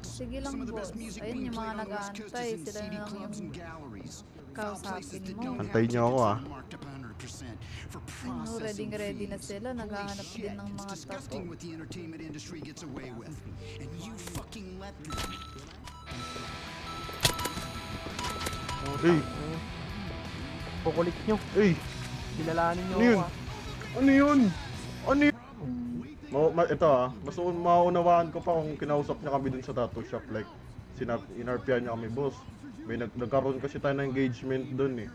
Sige lang, boss. Ayun yung mga nag-aantay. Sila na lang yung kausapin mo. Antayin niyo ako ah. Ready na sila. Naghahanap din ng mga tato. Hey, Kukulit nyo. hey, Bilalanin nyo ano yun? ako ah. Ano yun? Ano yun? Ito ah, mas maunawaan ko pa kung kinausap niya kami dun sa tattoo shop. Like, inarpihan niya kami, boss. May nagkaroon kasi tayo ng engagement dun eh.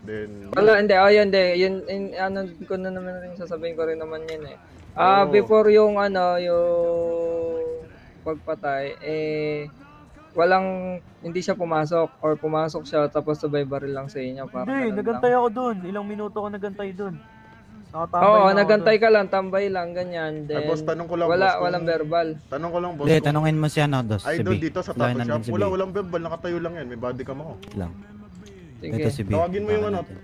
Then, Wala, hindi. Hindi. Yun, ano ko na naman rin, sasabihin ko rin naman yun eh. Oo. Before yung yung pagpatay, hindi siya pumasok or pumasok siya tapos sabay baril lang sa inyo. Parang Hindi, ganun nagantay lang. ako dun. Ilang minuto ako nagantay dun. Nakatambay Oo, na ako nagantay dun. ka lang, tambay lang, ganyan. Then, boss, tanong ko lang, boss, kung- walang verbal. tanong ko lang, boss. Hindi, kung- tanungin mo siya, no, dos. Ay, Si doon B. dito sa Lahat tattoo nandun shop. si B. Walang verbal, nakatayo lang yan. May bodycam ako. Lang. Sige. Ito si B. Tawagin mo yung Baka ano, natin.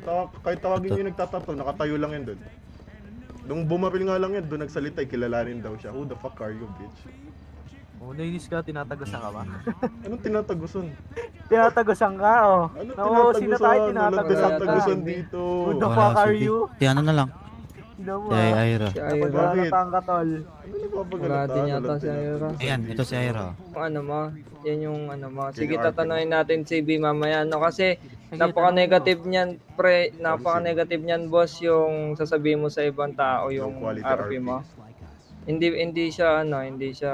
kahit tawagin Ito. yung nagtatato, nakatayo lang yan doon. Nung bumaril nga lang yan, doon nagsalita, kilalanin daw siya. Who the fuck are you, bitch? Oh, nainis ka, tinatagosan ka ba? Anong tinatagusan? Tinatagosan ka, oh. Anong Nauusin na tayo, tinatagusan? Walang tinatagosan ka. tinatagusan dito. Who the Wala, fuck are si B. you? Si ano na lang. Sino mo Si ah? Ira. Si Ira. Napaglalatan ka, tol. Ano napapagalata? Wala din yata Walang si Ira. tinatagusan Ayan, dito. ito si Ira. Kung ano mo, yan yung ano mo. Sige, yung tatanungin natin si B mamaya. No, kasi Sige, napaka-negative niyan, napaka-negative niyan, boss, yung sasabihin mo sa ibang tao, yung quality RP mo. Hindi siya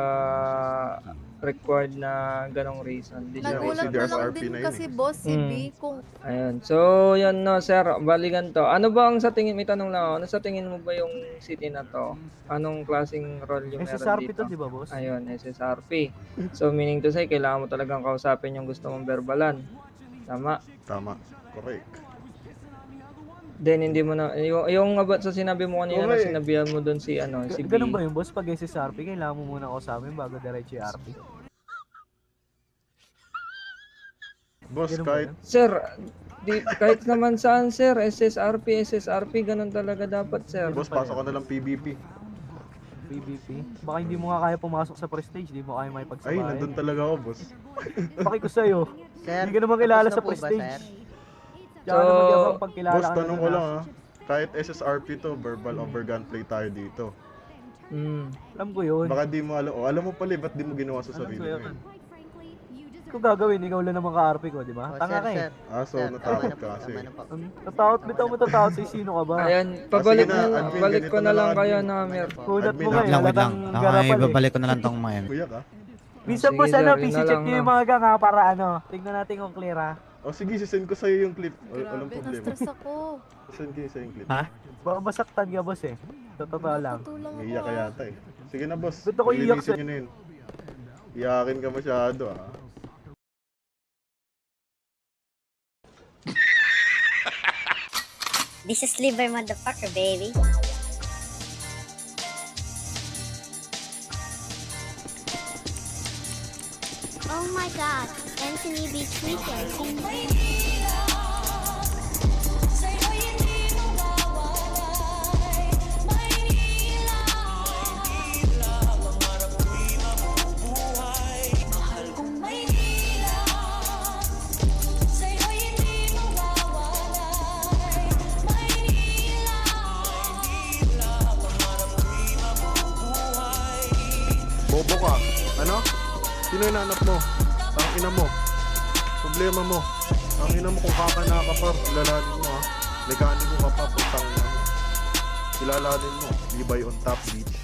required na ganong reason. Hindi siya Nagulat si na Dars lang RP din na yun kasi eh. boss si B Mm. kung Ayun. So, yan no, sir. Balikan to. Ano ba ang sa tingin, may tanong lang ako. Ano sa tingin mo ba yung city na to? Anong klaseng role yung meron SSRP dito? to, di ba, boss? Ayun, SSRP. So, meaning to say, kailangan mo talagang kausapin yung gusto mong verbalan. Tama. Tama. Correct. Then, hindi mo na, yung about sa sinabi mo kanina na Okay. sinabihan mo doon si, si B. Ganun ba yung boss? Pag SSRP, kailangan mo muna kausapin bago diretso yung RP. Boss, Ganun ba kahit yun? Sir, kahit naman saan, sir, SSRP, ganun talaga dapat, sir. boss, pasok ka na lang PVP. PVP. Baka hindi mo nga kaya pumasok sa prestige, di mo kaya may Ay, pagsabayan. nandun talaga ako, boss. Paki ko sa'yo. Sir, Hindi ka naman kilala tapos na sa po ba, prestige. sir? Tsaka So, naman yabang pagkilala Boss, ka na tanong ng ko lang nasa. ah. Kahit SSRP to, verbal over gunplay tayo dito. Alam ko yun. Baka di mo alam. Oh, alam mo pala, ba't di mo ginawa sa Alam sarili ko mo yun. yun? Kung gagawin, ikaw lang naman ka-RP ko, di ba? Oh, Tanga ka sir, eh. sir. Ah, so Sir, natakot tama na ka po, kasi. tama na po. Natakot, bitaw mo tatakot sa'yo, sino ka ba? Ayan, pabalik sige na, na, admin, balik ganito ko na na lang, lang kayo, admin. Namer. Kunat mo Admin, nga eh, Wait lang, wait lang. halatang Ako ay garapal eh. babalik ko na lang tong mga yan. Kuya ka? Minsan Sige, po sir, sana, yun na PC lang, check niyo no? yung mga gang ha, para ano, tignan natin kung clear ha. O sige, sisend ko sa'yo yung clip. Walang grabe, problema. na-stress ako. Sisend ko sa'yo yung clip. Ha? Baka masaktan ka boss eh. Totoo lang. Tulang ako Iiyak ka yata eh. Sige na, boss. Ba't ako iiyak Lilinisin nyo na yun. Iyakin ka masyado ah. This is liver motherfucker, baby. Oh my god, Anthony B. tweaking. Bobo ka. Ano? Sino hinanap mo? Ang ina mo. Problema mo. Ang ina mo kung kakana ka pa. Kilalanin mo ha. Mekaniko ka pa. Putang ina mo. Kilalanin mo. Libay on top beach.